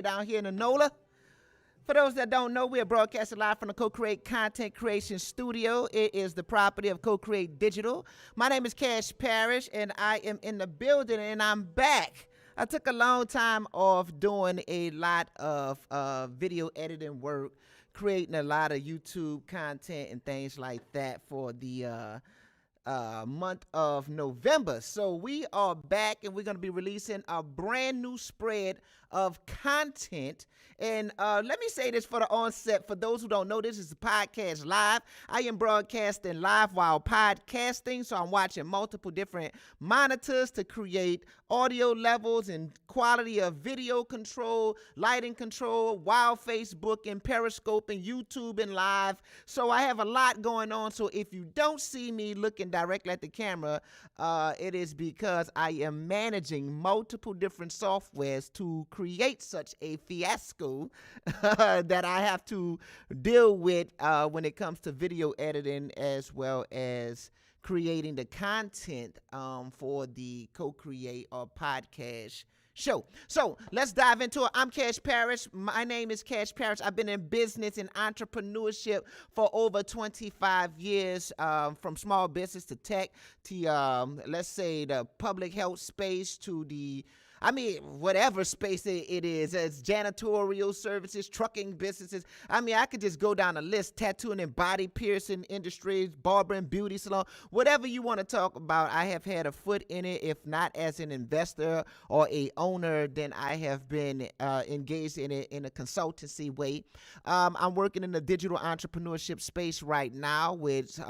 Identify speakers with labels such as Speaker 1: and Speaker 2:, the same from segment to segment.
Speaker 1: down here in the NOLA. For those that don't know, we are broadcasting live from the Co-Create Content Creation Studio. It is the property of Co-Create Digital. My name is Parish, and I am in the building, and I'm back. I took a long time off doing a lot of video editing work, creating a lot of YouTube content and things like that for the month of November. So we are back, and we're going to be releasing a brand new spread of content. And let me say this for the onset. For those who don't know, this is a podcast live. I am broadcasting live while podcasting, so I'm watching multiple different monitors to create audio levels and quality of video control, lighting control, while Facebook and Periscope and YouTube and live. So I have a lot going on. So if you don't see me looking directly at the camera, it is because I am managing multiple different softwares to create such a fiasco that I have to deal with when it comes to video editing, as well as creating the content for the Co-Create or podcast show. So let's dive into it. I'm Parish. My name is Parish. I've been in business and entrepreneurship for over 25 years, from small business to tech to, let's say, the public health space to whatever space it is, as janitorial services, trucking businesses. I could just go down a list, tattooing and body piercing industries, barber and beauty salon, whatever you want to talk about. I have had a foot in it. If not as an investor or a owner, then I have been engaged in it in a consultancy way. I'm working in the digital entrepreneurship space right now with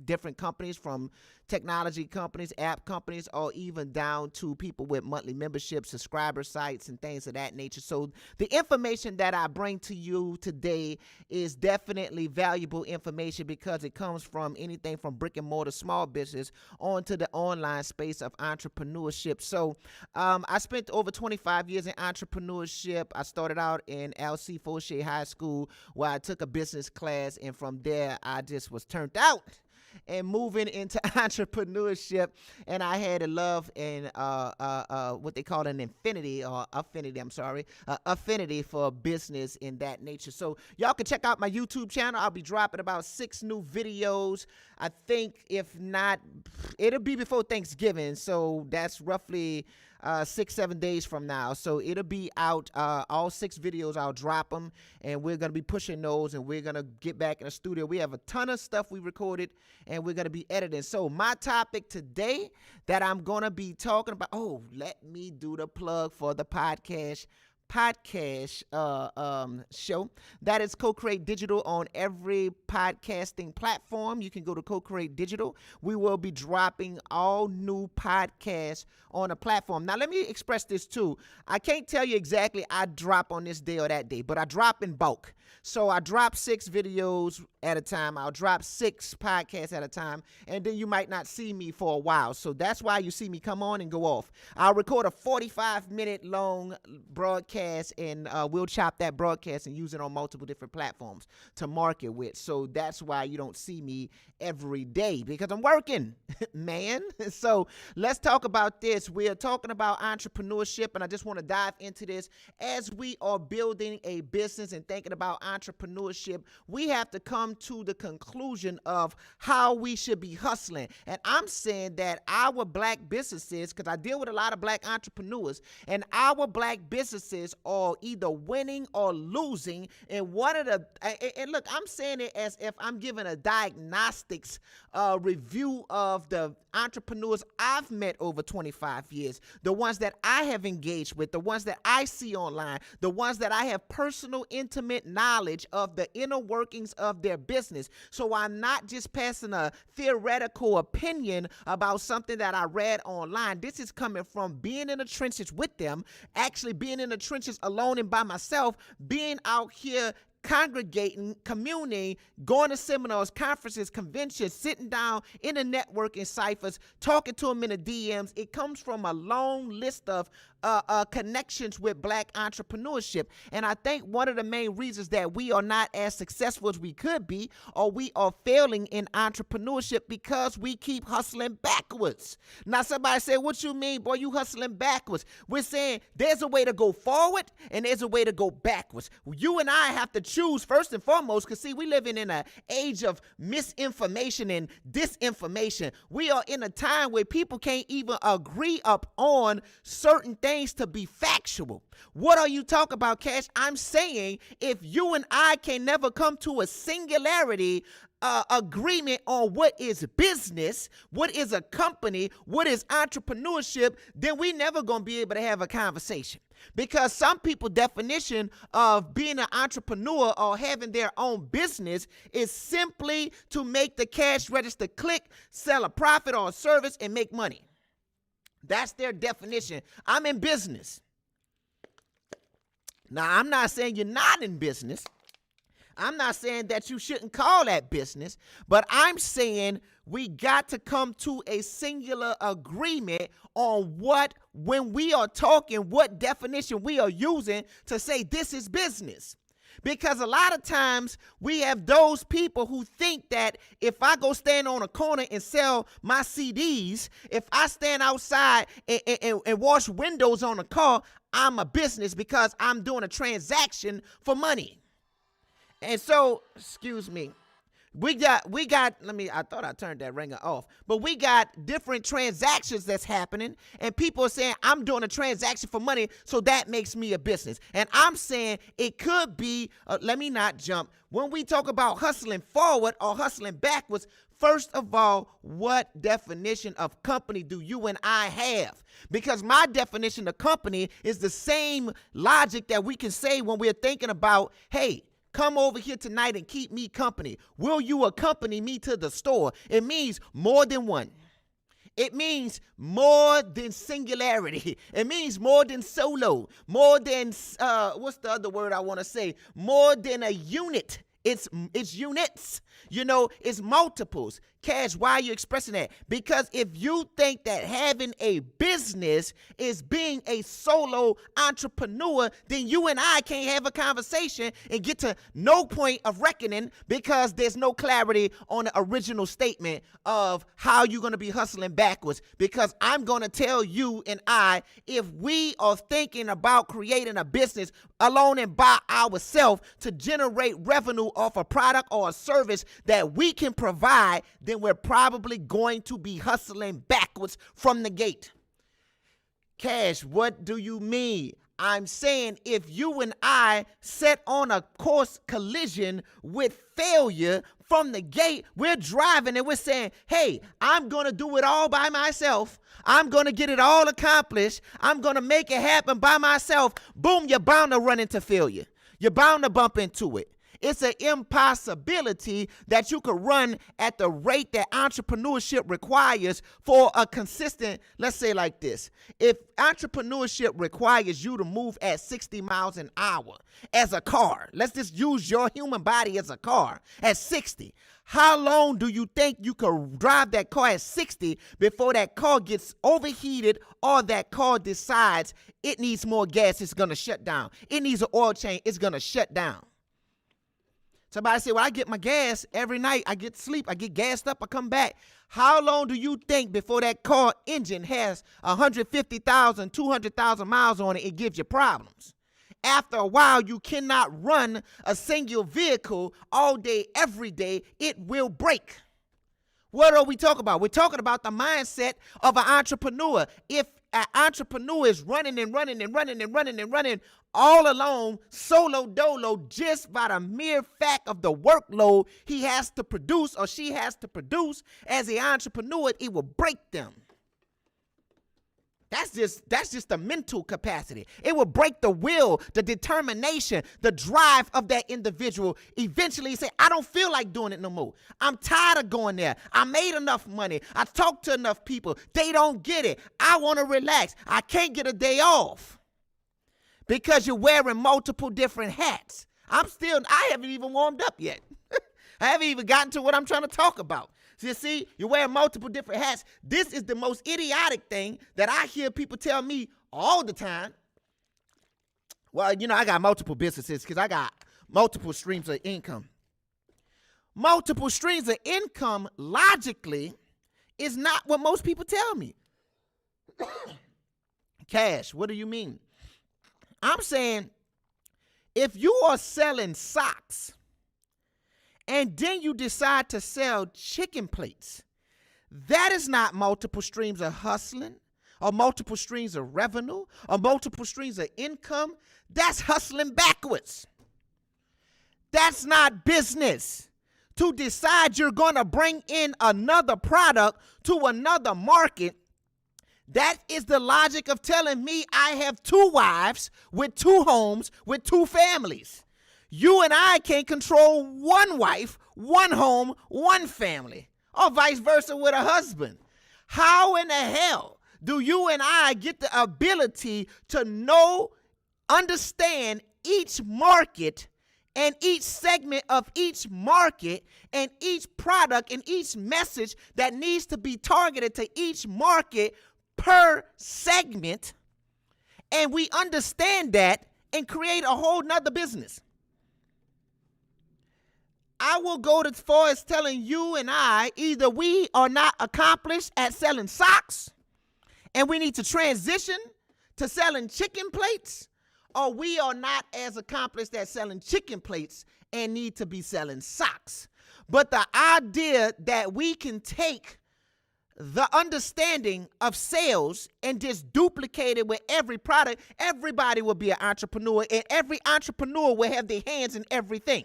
Speaker 1: different companies, from technology companies, app companies, or even down to people with monthly membership, subscriber sites, and things of that nature. So the information that I bring to you today is definitely valuable information, because it comes from anything from brick and mortar small business onto the online space of entrepreneurship. So I spent over 25 years in entrepreneurship. I started out in LC Fauché High School, where I took a business class, and from there I just was turned out and moving into entrepreneurship. And I had a love and what they call an affinity for business in that nature. So y'all can check out my YouTube channel. I'll be dropping about 6 new videos. I think, if not, it'll be before Thanksgiving. So that's roughly 6-7 days from now. So it'll be out, all 6 videos. I'll drop them, and we're going to be pushing those, and we're going to get back in the studio. We have a ton of stuff we recorded, and we're going to be editing. So my topic today that I'm going to be talking about, let me do the plug for the podcast show. That is Co-Create Digital on every podcasting platform. You can go to Co-Create Digital. We will be dropping all new podcasts on a platform. Now, let me express this too. I can't tell you exactly I drop on this day or that day, but I drop in bulk. So I drop 6 videos at a time. I'll drop 6 podcasts at a time, and then you might not see me for a while. So that's why you see me come on and go off. I'll record a 45-minute long broadcast, and we'll chop that broadcast and use it on multiple different platforms to market with. So that's why you don't see me every day, because I'm working, man. So let's talk about this. We are talking about entrepreneurship, and I just want to dive into this. As we are building a business and thinking about entrepreneurship, we have to come to the conclusion of how we should be hustling. And I'm saying that our black businesses, because I deal with a lot of black entrepreneurs, and our black businesses are either winning or losing. And look, I'm saying it as if I'm giving a diagnostics review of the entrepreneurs I've met over 25 years, the ones that I have engaged with, the ones that I see online, the ones that I have personal, intimate knowledge of the inner workings of their business. So I'm not just passing a theoretical opinion about something that I read online. This is coming from being in the trenches with them, actually being in the trenches alone and by myself, being out here congregating, communing, going to seminars, conferences, conventions, sitting down in the networking ciphers, talking to them in the DMs. It comes from a long list of connections with black entrepreneurship. And I think one of the main reasons that we are not as successful as we could be, or we are failing in entrepreneurship, because we keep hustling backwards. Now somebody say, what you mean, boy, you hustling backwards? We're saying there's a way to go forward and there's a way to go backwards. You and I have to choose first and foremost, because see, we living in an age of misinformation and disinformation. We are in a time where people can't even agree upon certain things to be factual. What are you talking about, Cash? I'm saying if you and I can never come to a singularity agreement on what is business, what is a company, what is entrepreneurship, then we never gonna be able to have a conversation. Because some people's definition of being an entrepreneur or having their own business is simply to make the cash register click, sell a profit or a service, and make money. That's their definition. I'm in business. Now, I'm not saying you're not in business. I'm not saying that you shouldn't call that business, but I'm saying we got to come to a singular agreement on when we are talking, what definition we are using to say this is business. Because a lot of times we have those people who think that if I go stand on a corner and sell my CDs, if I stand outside and wash windows on a car, I'm a business because I'm doing a transaction for money. And so, excuse me, I thought I turned that ringer off, but we got different transactions that's happening, and people are saying, I'm doing a transaction for money, so that makes me a business. And I'm saying it could be, let me not jump. When we talk about hustling forward or hustling backwards, first of all, what definition of company do you and I have? Because my definition of company is the same logic that we can say when we're thinking about, hey, come over here tonight and keep me company. Will you accompany me to the store? It means more than one. It means more than singularity. It means more than solo. More than, what's the other word I want to say? More than a unit. It's units. You know, it's multiples. Cash, why are you expressing that? Because if you think that having a business is being a solo entrepreneur, then you and I can't have a conversation and get to no point of reckoning, because there's no clarity on the original statement of how you're going to be hustling backwards. Because I'm going to tell you and I, if we are thinking about creating a business alone and by ourselves to generate revenue off a product or a service that we can provide, then we're probably going to be hustling backwards from the gate. Cash, what do you mean? I'm saying if you and I set on a course collision with failure from the gate, we're driving and we're saying, hey, I'm going to do it all by myself. I'm going to get it all accomplished. I'm going to make it happen by myself. Boom, you're bound to run into failure. You're bound to bump into it. It's an impossibility that you could run at the rate that entrepreneurship requires for a consistent, let's say like this. If entrepreneurship requires you to move at 60 miles an hour as a car, let's just use your human body as a car at 60. How long do you think you could drive that car at 60 before that car gets overheated or that car decides it needs more gas, it's going to shut down? It needs an oil change, it's going to shut down. Somebody say, well, I get my gas every night. I get sleep. I get gassed up. I come back. How long do you think before that car engine has 150,000, 200,000 miles on it, it gives you problems? After a while, you cannot run a single vehicle all day, every day. It will break. What are we talking about? We're talking about the mindset of an entrepreneur. If an entrepreneur is running and running and running and running and running all alone, solo dolo, just by the mere fact of the workload he has to produce or she has to produce as an entrepreneur, it will break them. That's just the mental capacity. It will break the will, the determination, the drive of that individual. Eventually say, I don't feel like doing it no more. I'm tired of going there. I made enough money. I talked to enough people. They don't get it. I want to relax. I can't get a day off because you're wearing multiple different hats. I haven't even warmed up yet. I haven't even gotten to what I'm trying to talk about. So you see, you're wearing multiple different hats. This is the most idiotic thing that I hear people tell me all the time. Well, I got multiple businesses because I got multiple streams of income. Multiple streams of income, logically, is not what most people tell me. Cash, what do you mean? I'm saying if you are selling socks and then you decide to sell chicken plates, that is not multiple streams of hustling or multiple streams of revenue or multiple streams of income. That's hustling backwards. That's not business. To decide you're going to bring in another product to another market, that is the logic of telling me I have 2 wives with 2 homes with 2 families. You and I can't control 1 wife, 1 home, 1 family, or vice versa with a husband. How in the hell do you and I get the ability to know, understand each market and each segment of each market and each product and each message that needs to be targeted to each market per segment, and we understand that and create a whole nother business? I will go as far as telling you and I, either we are not accomplished at selling socks and we need to transition to selling chicken plates, or we are not as accomplished at selling chicken plates and need to be selling socks. But the idea that we can take the understanding of sales and just duplicate it with every product, everybody will be an entrepreneur, and every entrepreneur will have their hands in everything.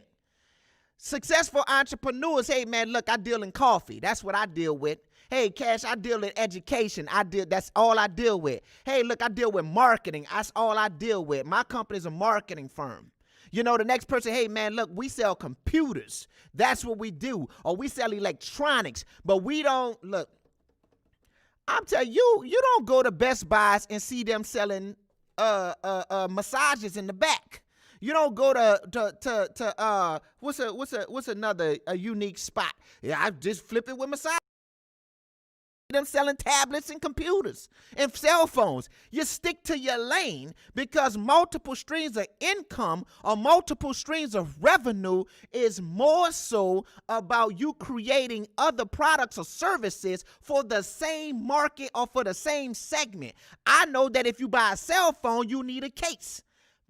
Speaker 1: Successful entrepreneurs, hey man, look, I deal in coffee. That's what I deal with. Hey, Cash, I deal in education. That's all I deal with. Hey, look, I deal with marketing. That's all I deal with. My company's a marketing firm. The next person, hey man, look, we sell computers. That's what we do. Or we sell electronics. But we don't, look, I'm telling you, you don't go to Best Buys and see them selling massages in the back. You don't go to what's another unique spot? Yeah, I just flip it with massage. Them selling tablets and computers and cell phones. You stick to your lane, because multiple streams of income or multiple streams of revenue is more so about you creating other products or services for the same market or for the same segment. I know that if you buy a cell phone, you need a case.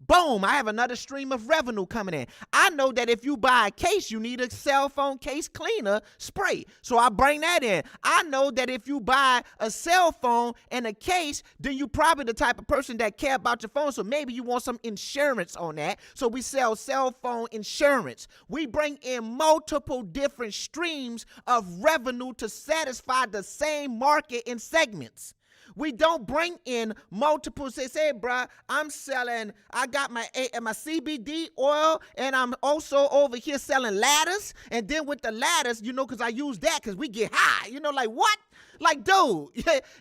Speaker 1: Boom, I have another stream of revenue coming in. I know that if you buy a case, you need a cell phone case cleaner spray. So I bring that in. I know that if you buy a cell phone and a case, then you probably the type of person that care about your phone. So maybe you want some insurance on that. So we sell cell phone insurance. We bring in multiple different streams of revenue to satisfy the same market and segments. We don't bring in multiple, say, bruh, I got my CBD oil, and I'm also over here selling ladders. And then with the ladders, because I use that because we get high. Like what? Like, dude,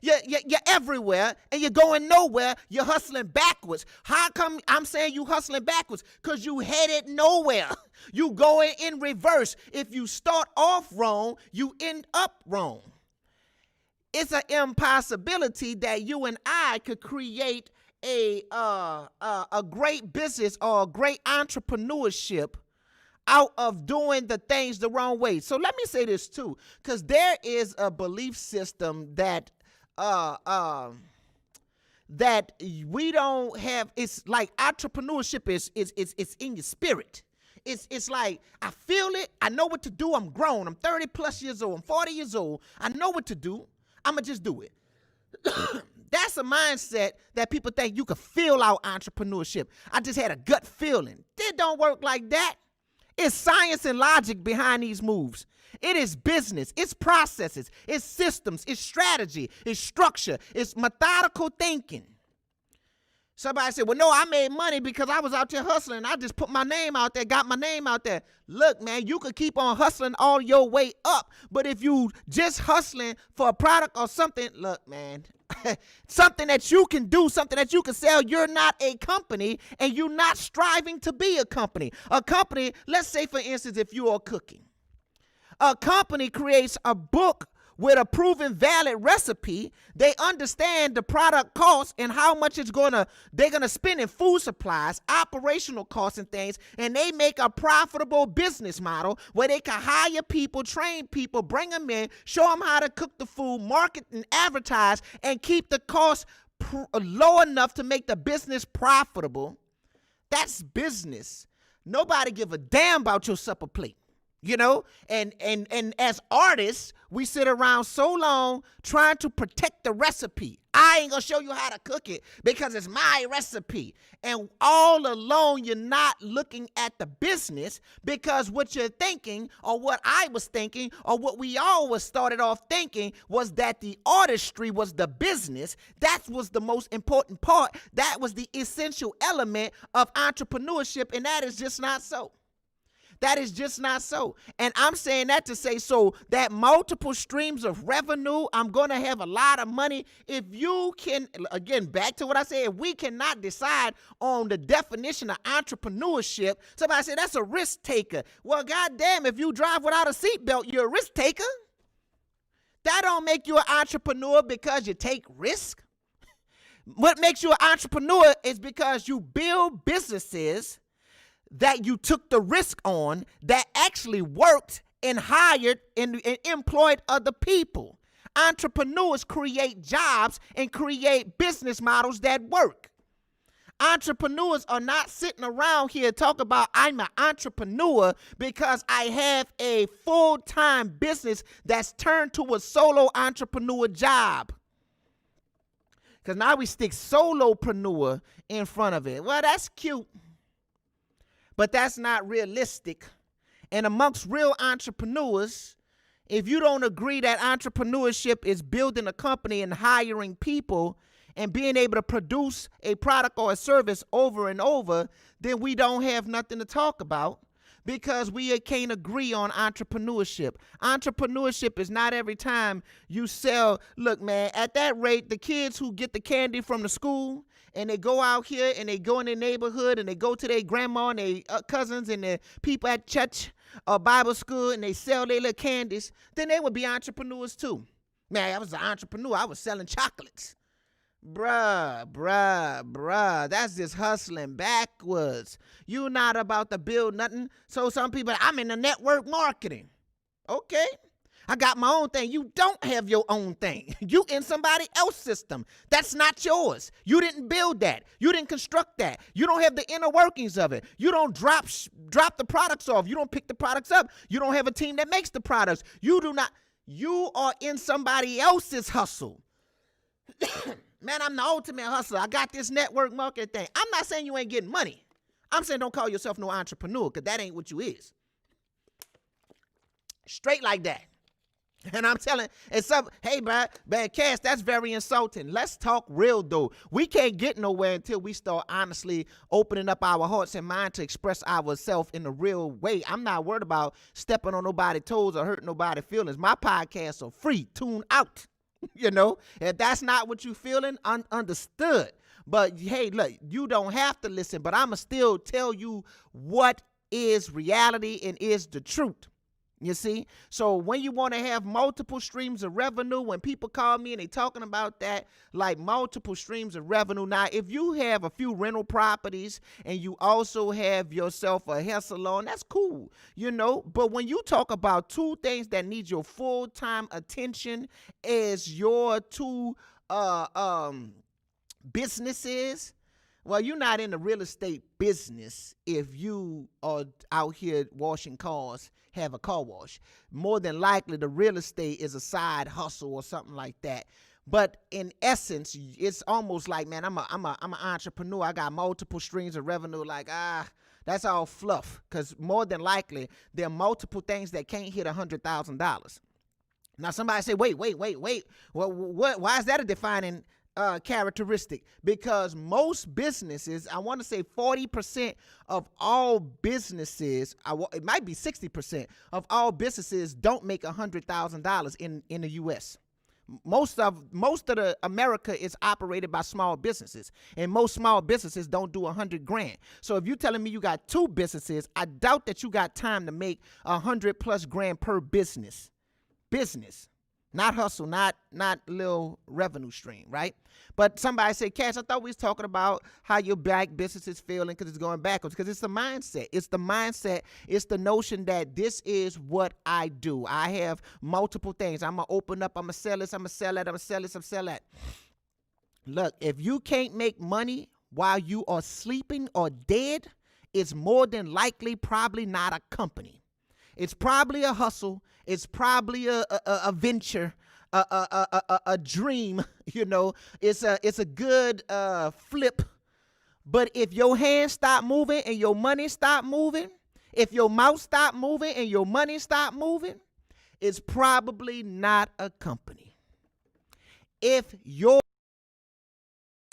Speaker 1: you're everywhere and you're going nowhere. You're hustling backwards. How come I'm saying you hustling backwards? Because you headed nowhere. You going in reverse. If you start off wrong, you end up wrong. It's an impossibility that you and I could create a great business or a great entrepreneurship out of doing the things the wrong way. So let me say this too, because there is a belief system that that we don't have. It's like entrepreneurship is in your spirit. It's like, I feel it. I know what to do. I'm grown. I'm 30 plus years old. I'm 40 years old. I know what to do. I'm going to just do it. That's a mindset that people think you can feel out entrepreneurship. I just had a gut feeling. It don't work like that. It's science and logic behind these moves. It is business. It's processes. It's systems. It's strategy. It's structure. It's methodical thinking. Somebody said, well, no, I made money because I was out there hustling. I just put my name out there, got my name out there. Look, man, you could keep on hustling all your way up. But if you just hustling for a product or something, look, man, something that you can do, something that you can sell, you're not a company and you're not striving to be a company. A company, let's say, for instance, if you are cooking. A company creates a book with a proven valid recipe. They understand the product cost and how much they're gonna spend in food supplies, operational costs and things, and they make a profitable business model where they can hire people, train people, bring them in, show them how to cook the food, market and advertise, and keep the cost low enough to make the business profitable. That's business. Nobody give a damn about your supper plate. You know, and as artists, we sit around so long trying to protect the recipe. I ain't gonna show you how to cook it because it's my recipe. And all along, you're not looking at the business, because what you're thinking, or what I was thinking, or what we always started off thinking, was that the artistry was the business. That was the most important part. That was the essential element of entrepreneurship, and that is just not so. That is just not so. And I'm saying that to say, so that multiple streams of revenue, I'm going to have a lot of money. If you can, again, back to what I said, if we cannot decide on the definition of entrepreneurship, somebody said that's a risk taker. Well, goddamn, if you drive without a seatbelt, you're a risk taker. That don't make you an entrepreneur because you take risk. What makes you an entrepreneur is because you build businesses that you took the risk on, that actually worked and hired and employed other people. Entrepreneurs create jobs and create business models that work. Entrepreneurs are not sitting around here talking about I'm an entrepreneur because I have a full-time business that's turned to a solo entrepreneur job. Because now we stick solopreneur in front of it. Well, that's cute, but that's not realistic. And amongst real entrepreneurs, if you don't agree that entrepreneurship is building a company and hiring people and being able to produce a product or a service over and over, then we don't have nothing to talk about, because we can't agree on entrepreneurship. Entrepreneurship is not every time you sell. Look, man, at that rate, the kids who get the candy from the school and they go out here and they go in their neighborhood and they go to their grandma and their cousins and their people at church or Bible school and they sell their little candies, then they would be entrepreneurs too. Man, I was an entrepreneur. I was selling chocolates. Bruh, that's just hustling backwards. You not about to build nothing. So some people, I'm in the network marketing. Okay, I got my own thing. You don't have your own thing. You in somebody else's system. That's not yours. You didn't build that. You didn't construct that. You don't have the inner workings of it. You don't drop the products off. You don't pick the products up. You don't have a team that makes the products. You are in somebody else's hustle. Man, I'm the ultimate hustler. I got this network marketing thing. I'm not saying you ain't getting money. I'm saying don't call yourself no entrepreneur, because that ain't what you is. Straight like that. And I'm telling, hey, man, Cass, that's very insulting. Let's talk real, though. We can't get nowhere until we start honestly opening up our hearts and minds to express ourselves in a real way. I'm not worried about stepping on nobody's toes or hurting nobody's feelings. My podcasts are free. Tune out. You know, if that's not what you feeling, understood. But hey, look, you don't have to listen, but I'ma still tell you what is reality and is the truth. You see? So when you want to have multiple streams of revenue, when people call me and they talking about that, like multiple streams of revenue. Now, if you have a few rental properties and you also have yourself a hair salon, that's cool, you know. But when you talk about two things that need your full-time attention as your two businesses, well, you're not in the real estate business if you are out here washing cars, have a car wash. More than likely, the real estate is a side hustle or something like that. But in essence, it's almost like, man, I'm an entrepreneur. I got multiple streams of revenue. Like, that's all fluff. Because more than likely, there are multiple things that can't hit $100,000. Now, somebody say, wait. Well, why is that a defining characteristic? Because most businesses, I want to say 40% of all businesses, it might be 60% of all businesses don't make $100,000 in the U.S. Most of the America is operated by small businesses, and most small businesses don't do $100,000. So if you're telling me you got two businesses, I doubt that you got time to make $100+ grand per business. Not hustle, not little revenue stream, right? But somebody said, Cash, I thought we was talking about how your black business is failing because it's going backwards. Because it's the mindset. It's the mindset. It's the notion that this is what I do. I have multiple things. I'm going to open up. I'm going to sell this. I'm going to sell that. I'm going to sell this. I'm going to sell that. Look, if you can't make money while you are sleeping or dead, it's more than likely probably not a company. It's probably a hustle. It's probably a venture, a dream. You know, it's a good flip. But if your hands stop moving and your money stop moving, if your mouth stop moving and your money stop moving, it's probably not a company. If you're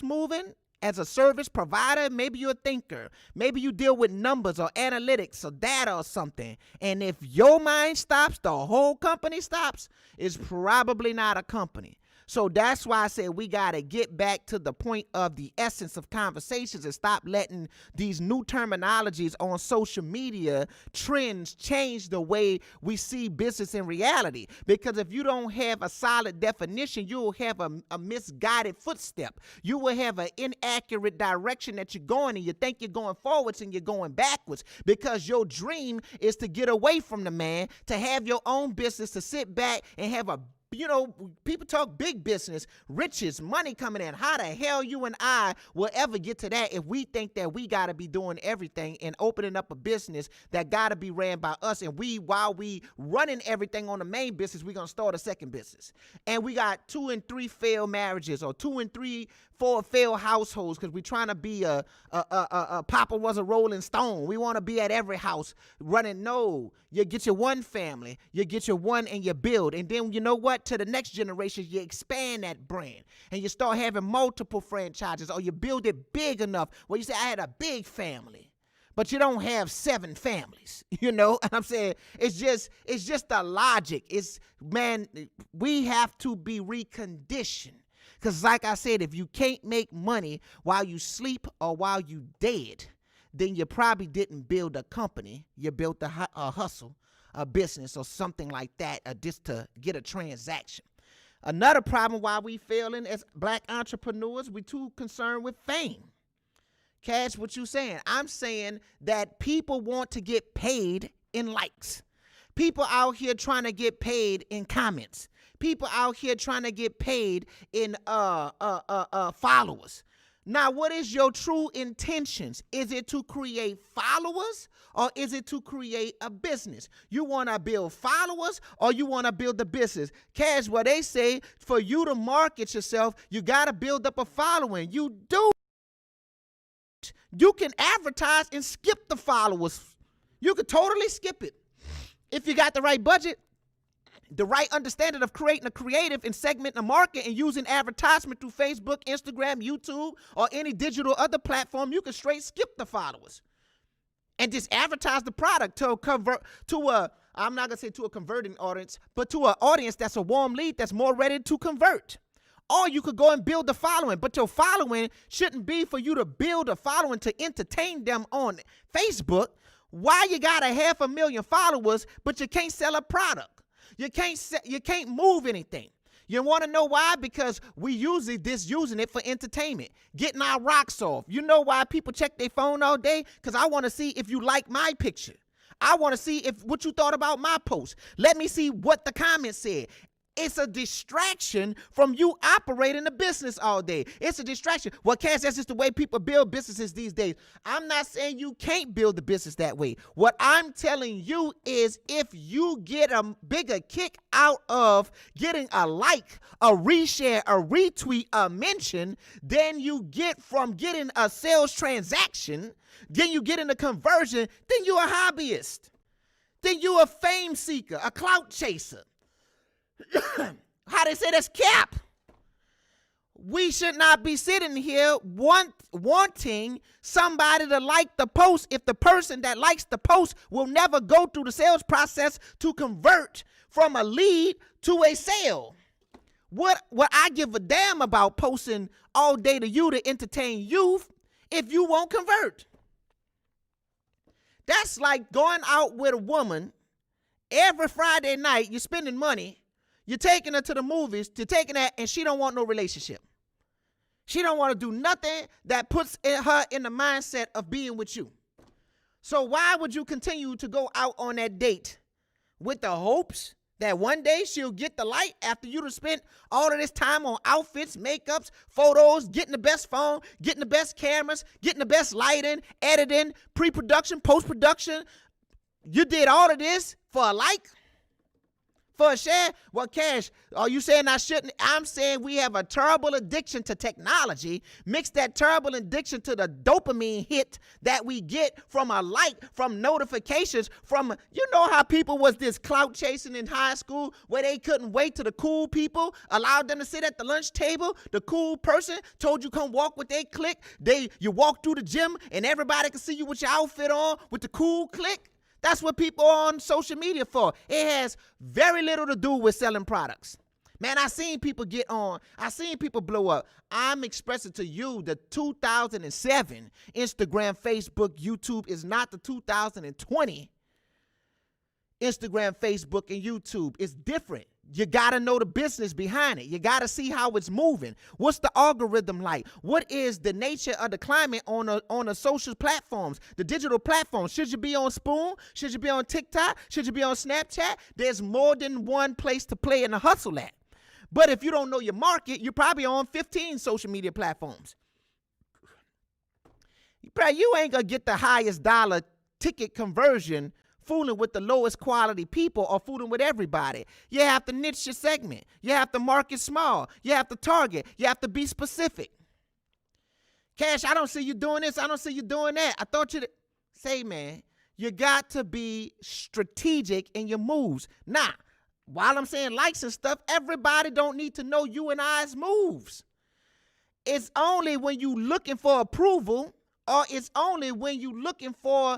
Speaker 1: moving as a service provider, maybe you're a thinker, maybe you deal with numbers or analytics or data or something, and if your mind stops, the whole company stops, it's probably not a company. So that's why I said we got to get back to the point of the essence of conversations and stop letting these new terminologies on social media trends change the way we see business in reality. Because if you don't have a solid definition, you'll have a misguided footstep. You will have an inaccurate direction that you're going, and you think you're going forwards and you're going backwards, because your dream is to get away from the man, to have your own business, to sit back and have a, you know, people talk big business, riches, money coming in. How the hell you and I will ever get to that if we think that we got to be doing everything and opening up a business that got to be ran by us, and while we running everything on the main business, we're going to start a second business. And we got 2 and 3 failed marriages, or 2 and 3, 4 failed households, because we're trying to be a Papa was a Rolling Stone. We want to be at every house running. No, you get your one family, you get your one, and you build. And then you know what? To the next generation, you expand that brand and you start having multiple franchises, or you build it big enough where you say, I had a big family, but you don't have 7 families, you know? And I'm saying it's just the logic. Man, we have to be reconditioned. Because like I said, if you can't make money while you sleep or while you dead, then you probably didn't build a company. You built a hustle, a business, or something like that, just to get a transaction. Another problem why we failing as black entrepreneurs, we too concerned with fame. Cash, what you saying? I'm saying that people want to get paid in likes. People out here trying to get paid in comments. People out here trying to get paid in followers. Now, what is your true intentions? Is it to create followers, or is it to create a business? You want to build followers, or you want to build a business? Cash, what they say, for you to market yourself, you got to build up a following. You do. You can advertise and skip the followers. You could totally skip it. If you got the right budget, the right understanding of creating a creative and segmenting a market and using advertisement through Facebook, Instagram, YouTube, or any digital other platform, you can straight skip the followers and just advertise the product to convert to I'm not going to say to a converting audience, but to an audience that's a warm lead that's more ready to convert. Or you could go and build the following, but your following shouldn't be for you to build a following to entertain them on Facebook. Why you got 500,000 followers, but you can't sell a product? You can't move anything. You want to know why? Because we usually using it for entertainment, getting our rocks off. You know why people check their phone all day? Because I want to see if you like my picture. I want to see what you thought about my post. Let me see what the comments said. It's a distraction from you operating a business all day. It's a distraction. Well, Cass, that's just the way people build businesses these days. I'm not saying you can't build a business that way. What I'm telling you is, if you get a bigger kick out of getting a like, a reshare, a retweet, a mention, than you get from getting a sales transaction, then you get in a conversion, then you're a hobbyist. Then you're a fame seeker, a clout chaser. How they say that's cap. We should not be sitting here wanting somebody to like the post if the person that likes the post will never go through the sales process to convert from a lead to a sale. What I give a damn about posting all day to you to entertain you if you won't convert? That's like going out with a woman every Friday night. You're spending money. You're taking her to the movies, you're taking that, and she don't want no relationship. She don't want to do nothing that puts her in the mindset of being with you. So why would you continue to go out on that date with the hopes that one day she'll get the light after you have spent all of this time on outfits, makeups, photos, getting the best phone, getting the best cameras, getting the best lighting, editing, pre-production, post-production. You did all of this for a like? For a share? Well, Cash, are you saying I shouldn't? I'm saying we have a terrible addiction to technology. Mix that terrible addiction to the dopamine hit that we get from a like, from notifications, from, you know how people was this clout chasing in high school where they couldn't wait till the cool people allowed them to sit at the lunch table. The cool person told you come walk with their clique. You walk through the gym and everybody can see you with your outfit on with the cool clique. That's what people are on social media for. It has very little to do with selling products. Man, I seen people get on. I seen people blow up. I'm expressing to you the 2007 Instagram, Facebook, YouTube is not the 2020 Instagram, Facebook, and YouTube. It's different. You got to know the business behind it. You got to see how it's moving. What's the algorithm like? What is the nature of the climate on the social platforms, the digital platforms? Should you be on Spoon? Should you be on TikTok? Should you be on Snapchat? There's more than one place to play and to hustle at. But if you don't know your market, you're probably on 15 social media platforms. You ain't going to get the highest dollar ticket conversion fooling with the lowest quality people or fooling with everybody. You have to niche your segment. You have to market small. You have to target. You have to be specific. Cash, I don't see you doing this. I don't see you doing that. I thought you'd say, man, you got to be strategic in your moves. Now, while I'm saying likes and stuff, everybody don't need to know you and I's moves. It's only when you looking for approval, or it's only when you looking for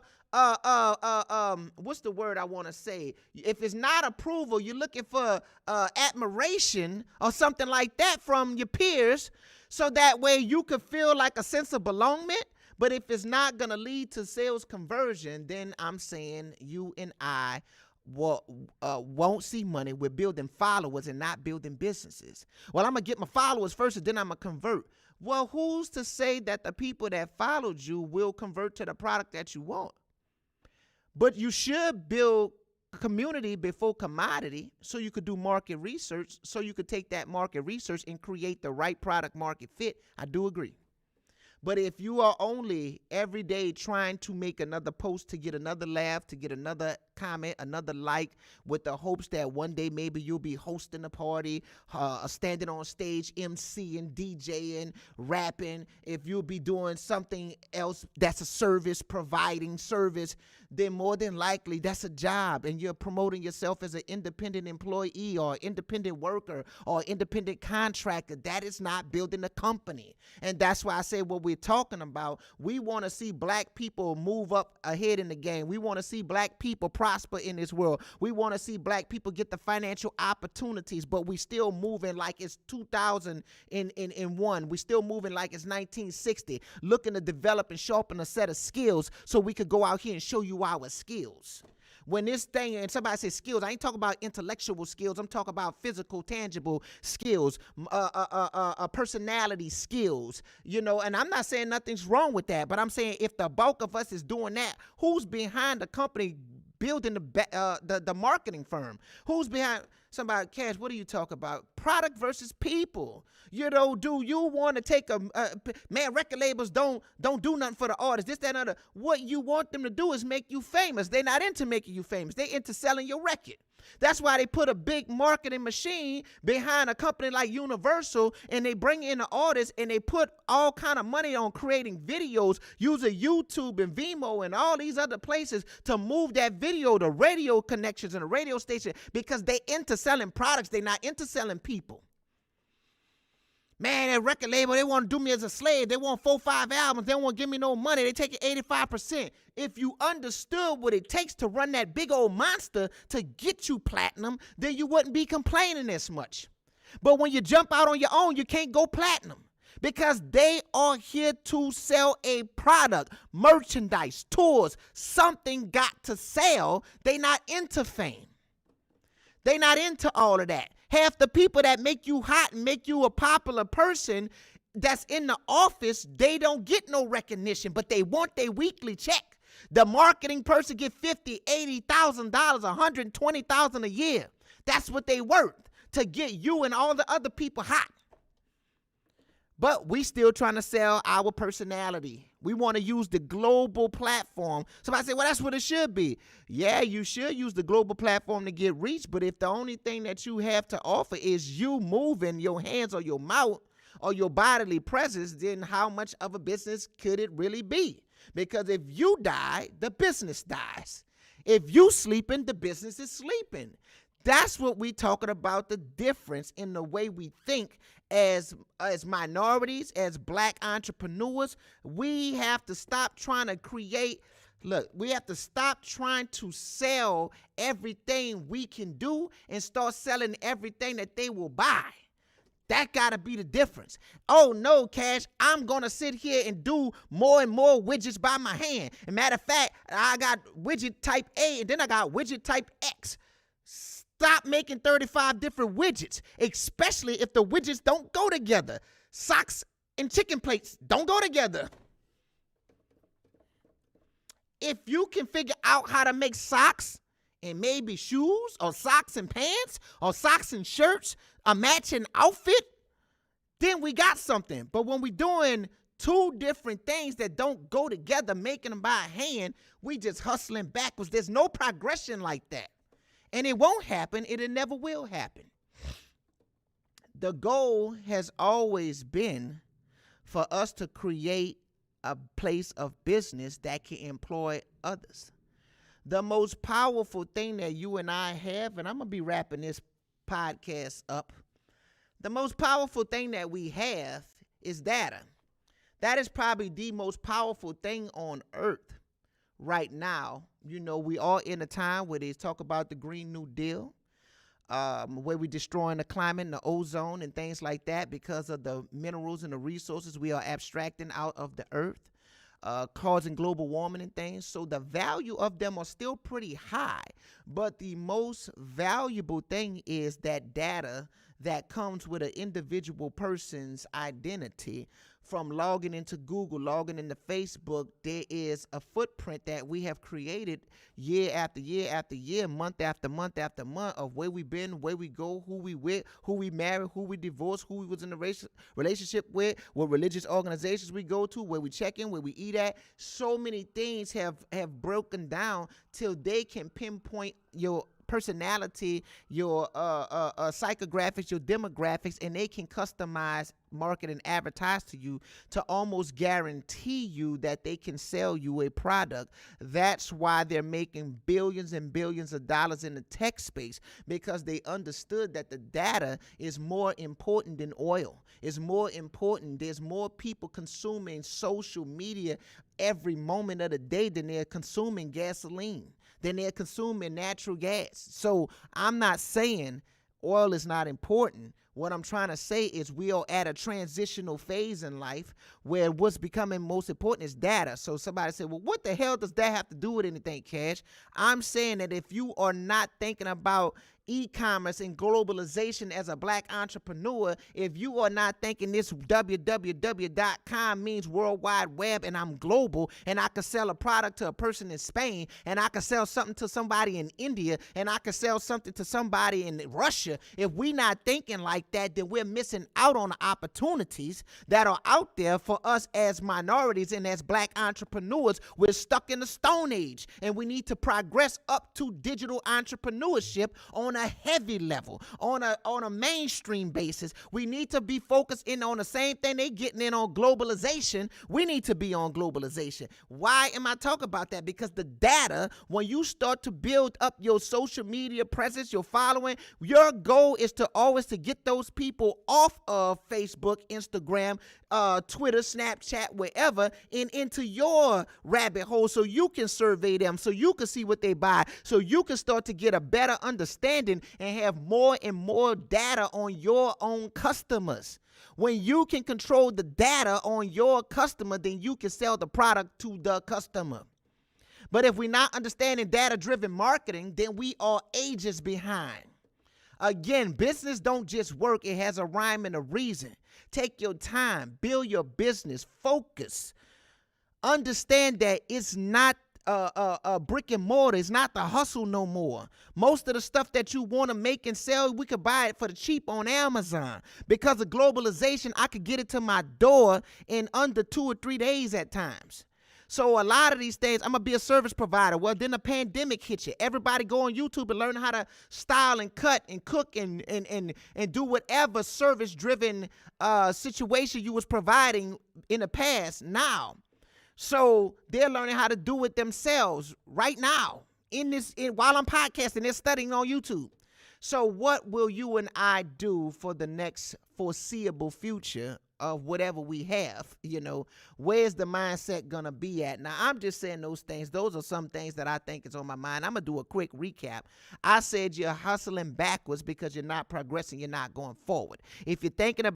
Speaker 1: what's the word I want to say? If it's not approval, you're looking for admiration or something like that from your peers, so that way you could feel like a sense of belongment. But if it's not going to lead to sales conversion, then I'm saying you and I won't see money. We're building followers and not building businesses. Well, I'm going to get my followers first and then I'm going to convert. Well, who's to say that the people that followed you will convert to the product that you want? But you should build community before commodity, so you could do market research, so you could take that market research and create the right product market fit. I do agree. But if you are only every day trying to make another post to get another laugh, to get another comment, another like, with the hopes that one day maybe you'll be hosting a party, standing on stage, MCing, DJing, rapping, if you'll be doing something else that's a service, providing service, then more than likely that's a job and you're promoting yourself as an independent employee or independent worker or independent contractor. That is not building a company. And that's why I say what we're talking about. We want to see black people move up ahead in the game. We want to see black people prosper in this world. We want to see black people get the financial opportunities, but we still moving like it's 2001. We still moving like it's 1960, looking to develop and sharpen a set of skills so we could go out here and show you our skills. When this thing, and somebody says skills, I ain't talking about intellectual skills. I'm talking about physical, tangible skills, personality skills, and I'm not saying nothing's wrong with that, but I'm saying if the bulk of us is doing that, who's behind the company building the marketing firm? Who's behind? Somebody, Cash, what do you talk about? Product versus people. Do you want to take man, record labels don't do nothing for the artists, this, that, and other. What you want them to do is make you famous. They're not into making you famous. They're into selling your record. That's why they put a big marketing machine behind a company like Universal, and they bring in the artists and they put all kind of money on creating videos using YouTube and Vimeo and all these other places to move that video to radio connections and a radio station, because they into selling products. They're not into selling people. Man, that record label, they want to do me as a slave. They want 4 or 5 albums. They don't want to give me no money. They take it 85%. If you understood what it takes to run that big old monster to get you platinum, then you wouldn't be complaining as much. But when you jump out on your own, you can't go platinum, because they are here to sell a product, merchandise, tours, something got to sell. They not into fame. They not into all of that. Half the people that make you hot and make you a popular person that's in the office, they don't get no recognition, but they want their weekly check. The marketing person get $50,000, $80,000, $120,000 a year. That's what they worth to get you and all the other people hot. But we still trying to sell our personality. We want to use the global platform. Somebody say, well, that's what it should be. Yeah, you should use the global platform to get reach. But if the only thing that you have to offer is you moving your hands or your mouth or your bodily presence, then how much of a business could it really be? Because if you die, the business dies. If you sleeping, the business is sleeping. That's what we talking about, the difference in the way we think as minorities, as black entrepreneurs. We have to stop trying to we have to stop trying to sell everything we can do and start selling everything that they will buy. That got to be the difference. Oh, no, Cash, I'm going to sit here and do more and more widgets by my hand. As a matter of fact, I got widget type A and then I got widget type X. Stop making 35 different widgets, especially if the widgets don't go together. Socks and chicken plates don't go together. If you can figure out how to make socks and maybe shoes or socks and pants or socks and shirts, a matching outfit, then we got something. But when we're doing two different things that don't go together, making them by hand, we just hustling backwards. There's no progression like that. And it won't happen. It never will happen. The goal has always been for us to create a place of business that can employ others. The most powerful thing that you and I have, and I'm going to be wrapping this podcast up, the most powerful thing that we have is data. That is probably the most powerful thing on earth right now. You know, we are in a time where they talk about the Green New Deal, where we're destroying the climate and the ozone and things like that because of the minerals and the resources we are abstracting out of the earth, causing global warming and things. So the value of them are still pretty high. But the most valuable thing is that data that comes with an individual person's identity. From logging into Google, logging into Facebook, there is a footprint that we have created year after year after year, month after month after month of where we've been, where we go, who we with, who we married, who we divorced, who we was in a relationship with, what religious organizations we go to, where we check in, where we eat at. So many things have broken down till they can pinpoint your personality, your psychographics, your demographics, and they can customize, market, and advertise to you to almost guarantee you that they can sell you a product. That's why they're making billions and billions of dollars in the tech space, because they understood that the data is more important than oil. It's more important. There's more people consuming social media every moment of the day than they're consuming gasoline, than they're consuming natural gas. So I'm not saying oil is not important. What I'm trying to say is we are at a transitional phase in life where what's becoming most important is data. So somebody said, well, what the hell does that have to do with anything, Cash? I'm saying that if you are not thinking about e-commerce and globalization as a black entrepreneur, if you are not thinking this www.com means World Wide Web and I'm global and I can sell a product to a person in Spain and I can sell something to somebody in India and I can sell something to somebody in Russia, if we not thinking like that, then we're missing out on the opportunities that are out there for us as minorities and as black entrepreneurs. We're stuck in the Stone Age and we need to progress up to digital entrepreneurship on a heavy level, on a mainstream basis. We need to be focused in on the same thing they getting in on globalization. We need to be on globalization. Why am I talking about that? Because the data, when you start to build up your social media presence, your following, your goal is to always to get those people off of Facebook, Instagram, Twitter, Snapchat, wherever, and into your rabbit hole so you can survey them, so you can see what they buy, so you can start to get a better understanding and have more and more data on your own customers. When you can control the data on your customer, then you can sell the product to the customer. But if we're not understanding data-driven marketing, then we are ages behind. Again, business don't just work. It has a rhyme and a reason. Take your time, build your business, focus. Understand that it's not a brick and mortar. It's not the hustle no more. Most of the stuff that you want to make and sell, we could buy it for the cheap on Amazon. Because of globalization, I could get it to my door in under 2 or 3 days at times. So a lot of these things, I'm going to be a service provider. Well, then the pandemic hit you. Everybody go on YouTube and learn how to style and cut and cook and do whatever service-driven situation you was providing in the past now. So they're learning how to do it themselves right now while I'm podcasting. They're studying on YouTube. So what will you and I do for the next foreseeable future of whatever we have? Where's the mindset going to be at? Now, I'm just saying those things. Those are some things that I think is on my mind. I'm going to do a quick recap. I said you're hustling backwards because you're not progressing. You're not going forward. If you're thinking about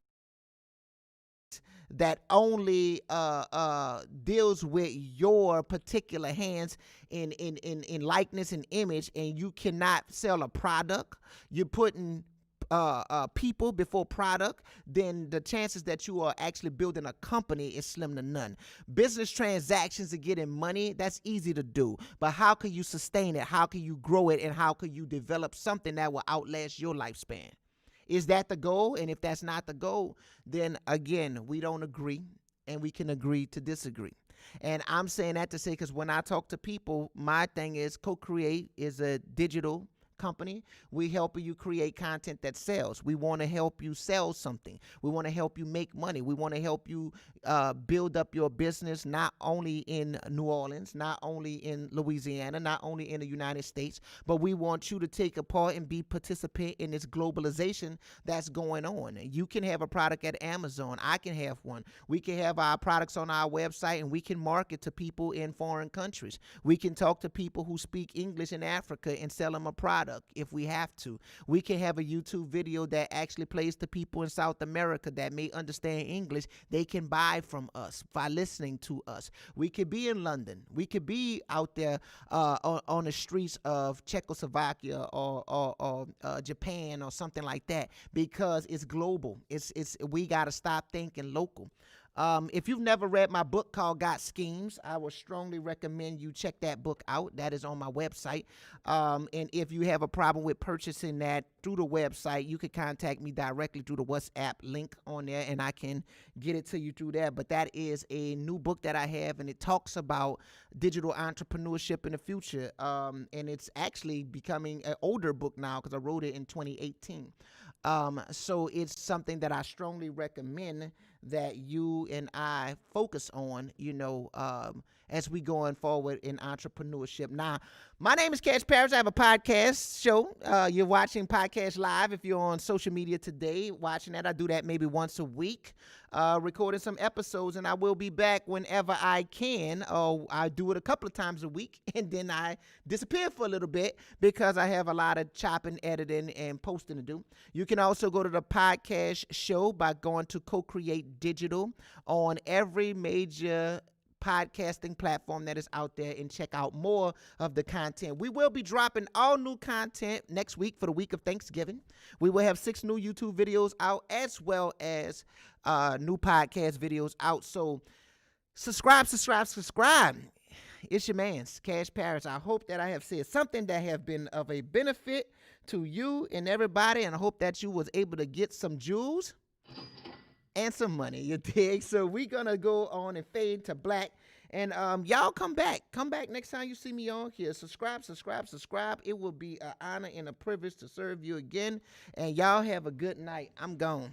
Speaker 1: that only deals with your particular hands in likeness and image, and you cannot sell a product, you're putting people before product, then the chances that you are actually building a company is slim to none. Business transactions and getting money, that's easy to do, but how can you sustain it? How can you grow it? And how can you develop something that will outlast your lifespan? Is that the goal? And if that's not the goal, then again, we don't agree, and we can agree to disagree. And I'm saying that to say, because when I talk to people, my thing is Co-Create is a digital company. We help you create content that sells. We want to help you sell something. We want to help you make money. We want to help you build up your business, not only in New Orleans, not only in Louisiana, not only in the United States, but we want you to take a part and be participant in this globalization that's going on. You can have a product at Amazon. I can have one. We can have our products on our website, and we can market to people in foreign countries. We can talk to people who speak English in Africa and sell them a product if we have to. We can have a YouTube video that actually plays to people in South America that may understand English. They can buy from us by listening to us. We could be in London. We could be out there on the streets of Czechoslovakia or Japan or something like that, because it's global. We got to stop thinking local. If you've never read my book called Got Schemes, I would strongly recommend you check that book out. That is on my website. And if you have a problem with purchasing that through the website, you can contact me directly through the WhatsApp link on there, and I can get it to you through there. But that is a new book that I have, and it talks about digital entrepreneurship in the future. And it's actually becoming an older book now because I wrote it in 2018. So it's something that I strongly recommend that you and I focus on, as we going forward in entrepreneurship. Now, my name is Parish. I have a podcast show. You're watching Podcast Live. If you're on social media today watching that, I do that maybe once a week, recording some episodes, and I will be back whenever I can. I do it a couple of times a week, and then I disappear for a little bit because I have a lot of chopping, editing, and posting to do. You can also go to the podcast show by going to Co-Create Digital on every major podcasting platform that is out there, and check out more of the content. We will be dropping all new content next week for the week of Thanksgiving. We will have 6 new YouTube videos out, as well as new podcast videos out. So subscribe. It's your man's Cash Parish. I hope that I have said something that have been of a benefit to you and everybody, and I hope that you was able to get some jewels and some money, you dig? So we're going to go on and fade to black. And y'all come back. Come back next time you see me on here. Subscribe. It will be an honor and a privilege to serve you again. And y'all have a good night. I'm gone.